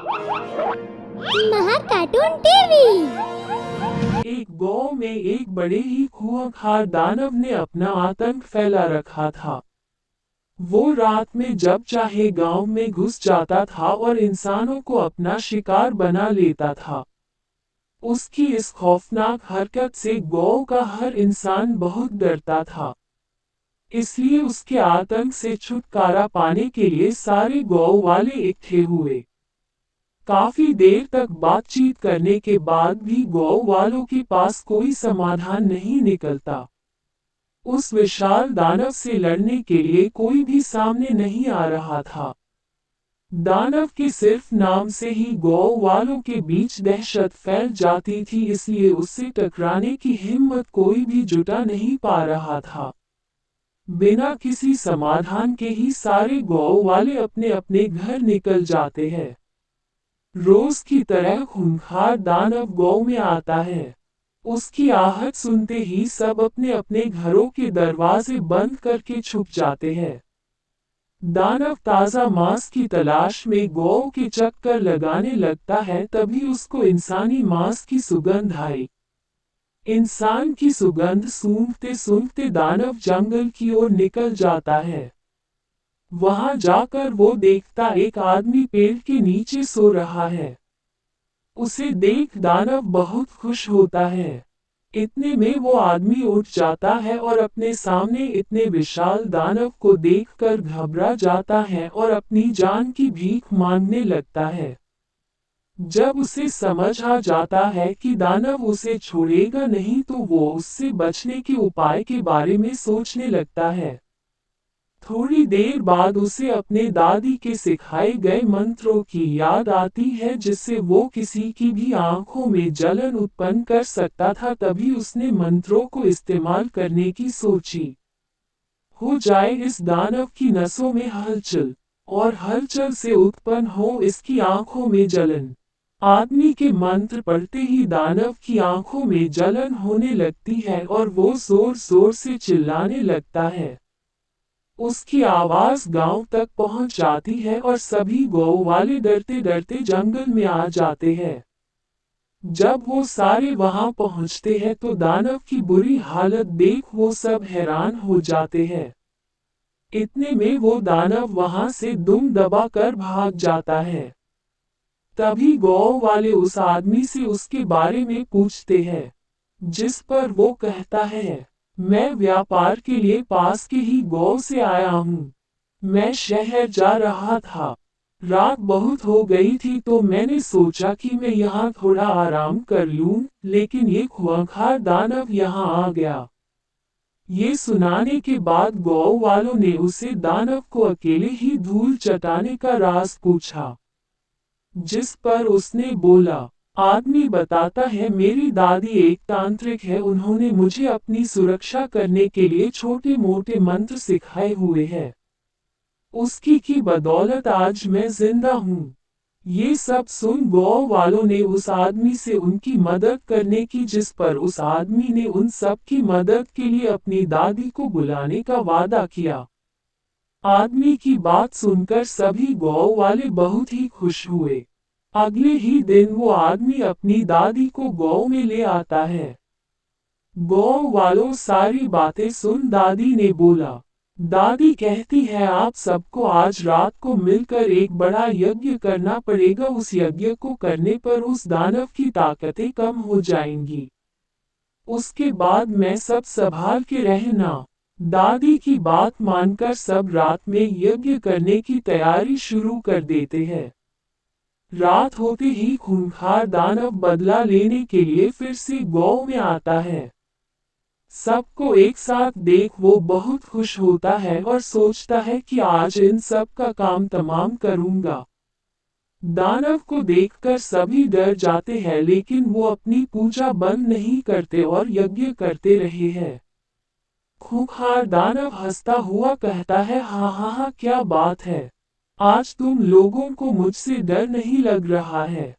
Mahar cartoon TV. एक गांव में एक बड़े ही खूंखार दानव ने अपना आतंक फैला रखा था। वो रात में जब चाहे गांव में घुस जाता था और इंसानों को अपना शिकार बना लेता था। उसकी इस खौफनाक हरकत से गांव का हर इंसान बहुत डरता था। इसलिए उसके आतंक से छुटकारा पाने के लिए सारे गांव वाले इकट्ठे हुए। काफी देर तक बातचीत करने के बाद भी गांव वालों के पास कोई समाधान नहीं निकलता। उस विशाल दानव से लड़ने के लिए कोई भी सामने नहीं आ रहा था। दानव के सिर्फ नाम से ही गांव वालों के बीच दहशत फैल जाती थी, इसलिए उससे टकराने की हिम्मत कोई भी जुटा नहीं पा रहा था। बिना किसी समाधान के ही सारे गांव वाले अपने अपने घर निकल जाते हैं। रोज की तरह खूंखार दानव गांव में आता है। उसकी आहट सुनते ही सब अपने अपने घरों के दरवाजे बंद करके छुप जाते हैं। दानव ताजा मांस की तलाश में गांव के चक्कर लगाने लगता है, तभी उसको इंसानी मांस की सुगंध आई। इंसान की सुगंध सूंघते सूंघते दानव जंगल की ओर निकल जाता है। वहां जाकर वो देखता एक आदमी पेड़ के नीचे सो रहा है। उसे देख दानव बहुत खुश होता है। इतने में वो आदमी उठ जाता है और अपने सामने इतने विशाल दानव को देखकर घबरा जाता है और अपनी जान की भीख मांगने लगता है। जब उसे समझ आ जाता है कि दानव उसे छोड़ेगा नहीं, तो वो उससे बचने के उपाय के बारे में सोचने लगता है। थोड़ी देर बाद उसे अपने दादी के सिखाए गए मंत्रों की याद आती है, जिससे वो किसी की भी आंखों में जलन उत्पन्न कर सकता था। तभी उसने मंत्रों को इस्तेमाल करने की सोची। हो जाए इस दानव की नसों में हलचल, और हलचल से उत्पन्न हो इसकी आंखों में जलन। आदमी के मंत्र पढ़ते ही दानव की आंखों में जलन होने लगती है और वो जोर जोर से चिल्लाने लगता है। उसकी आवाज गांव तक पहुंच जाती है और सभी गांव वाले डरते डरते जंगल में आ जाते हैं। जब वो सारे वहां पहुंचते हैं तो दानव की बुरी हालत देख वो सब हैरान हो जाते हैं। इतने में वो दानव वहां से दुम दबा कर भाग जाता है। तभी गांव वाले उस आदमी से उसके बारे में पूछते हैं, जिस पर वो कहता है, मैं व्यापार के लिए पास के ही गांव से आया हूँ। मैं शहर जा रहा था। रात बहुत हो गई थी तो मैंने सोचा कि मैं यहाँ थोड़ा आराम कर लूँ, लेकिन ये खूंखार दानव यहाँ आ गया। ये सुनाने के बाद गांव वालों ने उसे दानव को अकेले ही धूल चटाने का राज पूछा, जिस पर उसने बोला, आदमी बताता है मेरी दादी एक तांत्रिक है, उन्होंने मुझे अपनी सुरक्षा करने के लिए छोटे मोटे मंत्र सिखाए हुए हैं। उसकी की बदौलत आज मैं जिंदा हूँ। ये सब सुन गांव वालों ने उस आदमी से उनकी मदद करने की, जिस पर उस आदमी ने उन सब की मदद के लिए अपनी दादी को बुलाने का वादा किया। आदमी की बात सुनकर सभी गांव वाले बहुत ही खुश हुए। अगले ही दिन वो आदमी अपनी दादी को गांव में ले आता है। गांव वालों सारी बातें सुन दादी ने बोला, दादी कहती है आप सबको आज रात को मिलकर एक बड़ा यज्ञ करना पड़ेगा। उस यज्ञ को करने पर उस दानव की ताकतें कम हो जाएंगी। उसके बाद मैं सब संभाल के रहना। दादी की बात मानकर सब रात में यज्ञ करने की तैयारी शुरू कर देते हैं। रात होते ही खूंखार दानव बदला लेने के लिए फिर से गांव में आता है। सबको एक साथ देख वो बहुत खुश होता है और सोचता है कि आज इन सब का काम तमाम करूंगा। दानव को देखकर सभी डर जाते हैं, लेकिन वो अपनी पूजा बंद नहीं करते और यज्ञ करते रहे हैं। खूंखार दानव हंसता हुआ कहता है, हाँ हाँ हाँ, क्या बात है, आज तुम लोगों को मुझसे डर नहीं लग रहा है।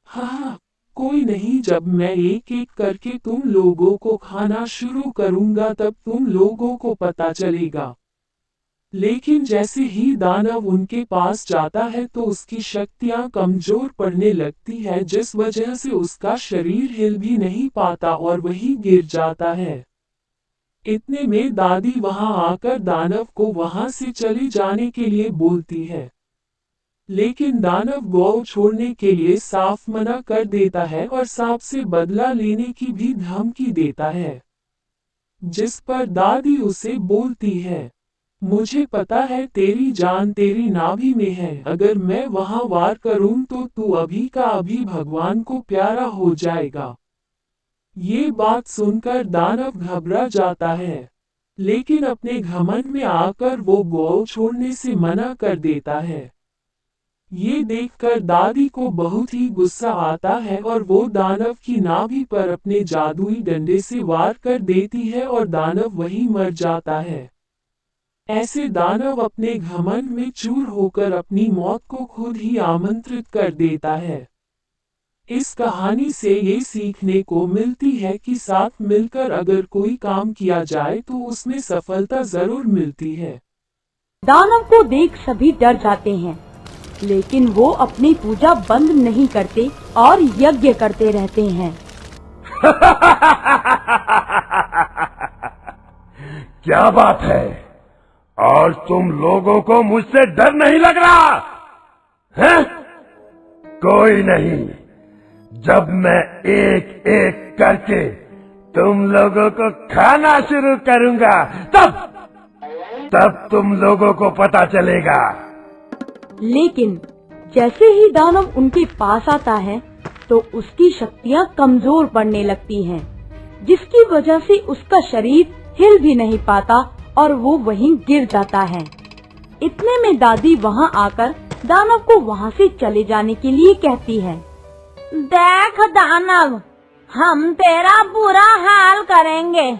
हाँ हाँ, कोई नहीं, जब मैं एक एक करके तुम लोगों को खाना शुरू करूंगा तब तुम लोगों को पता चलेगा। लेकिन जैसे ही दानव उनके पास जाता है तो उसकी शक्तियां कमजोर पड़ने लगती है, जिस वजह से उसका शरीर हिल भी नहीं पाता और वही गिर जाता है। इतने में दादी वहां आकर दानव को वहां से चले जाने के लिए बोलती है, लेकिन दानव गौ छोड़ने के लिए साफ मना कर देता है और सांप से बदला लेने की भी धमकी देता है। जिस पर दादी उसे बोलती है, मुझे पता है तेरी जान तेरी नाभि में है, अगर मैं वहां वार करूं तो तू अभी का अभी भगवान को प्यारा हो जाएगा। ये बात सुनकर दानव घबरा जाता है, लेकिन अपने घमंड में आकर वो गौ छोड़ने से मना कर देता है। ये देखकर दादी को बहुत ही गुस्सा आता है और वो दानव की नाभि पर अपने जादुई डंडे से वार कर देती है और दानव वहीं मर जाता है। ऐसे दानव अपने घमंड में चूर होकर अपनी मौत को खुद ही आमंत्रित कर देता है। इस कहानी से ये सीखने को मिलती है कि साथ मिलकर अगर कोई काम किया जाए तो उसमें सफलता जरूर मिलती है। दानव को देख सभी डर जाते हैं, लेकिन वो अपनी पूजा बंद नहीं करते और यज्ञ करते रहते हैं। क्या बात है, आज तुम लोगों को मुझसे डर नहीं लग रहा है? कोई नहीं, जब मैं एक एक करके तुम लोगों को खाना शुरू करूंगा तब तुम लोगों को पता चलेगा। लेकिन जैसे ही दानव उनके पास आता है तो उसकी शक्तियां कमजोर पड़ने लगती हैं, जिसकी वजह से उसका शरीर हिल भी नहीं पाता और वो वहीं गिर जाता है। इतने में दादी वहां आकर दानव को वहां से चले जाने के लिए कहती है, देख दानव, हम तेरा बुरा हाल करेंगे।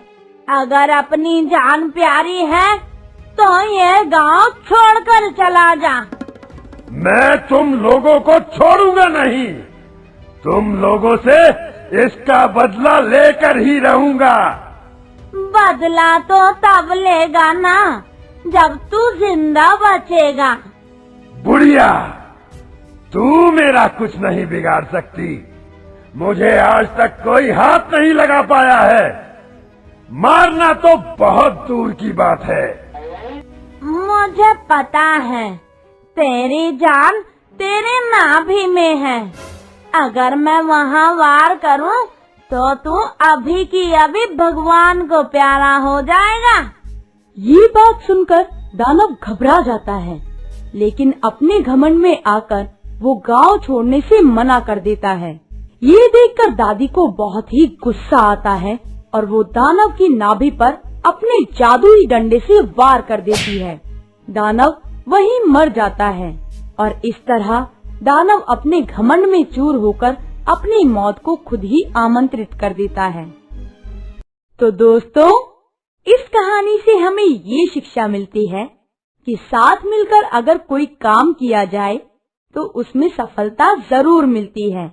अगर अपनी जान प्यारी है तो ये गांव छोड़कर चला जा। मैं तुम लोगों को छोड़ूंगा नहीं, तुम लोगों से इसका बदला लेकर ही रहूंगा। बदला तो तब लेगा ना जब तू जिंदा बचेगा। बुढ़िया, तू मेरा कुछ नहीं बिगाड़ सकती। मुझे आज तक कोई हाथ नहीं लगा पाया है, मारना तो बहुत दूर की बात है। मुझे पता है, तेरी जान तेरे नाभि में है। अगर मैं वहाँ वार करूं तो तू अभी की अभी भगवान को प्यारा हो जाएगा। ये बात सुनकर दानव घबरा जाता है, लेकिन अपने घमंड में आकर वो गांव छोड़ने से मना कर देता है। ये देखकर दादी को बहुत ही गुस्सा आता है और वो दानव की नाभि पर अपने जादुई डंडे से वार कर देती है। दानव वहीं मर जाता है और इस तरह दानव अपने घमंड में चूर होकर अपनी मौत को खुद ही आमंत्रित कर देता है। तो दोस्तों, इस कहानी से हमें ये शिक्षा मिलती है कि साथ मिलकर अगर कोई काम किया जाए तो उसमें सफलता जरूर मिलती है।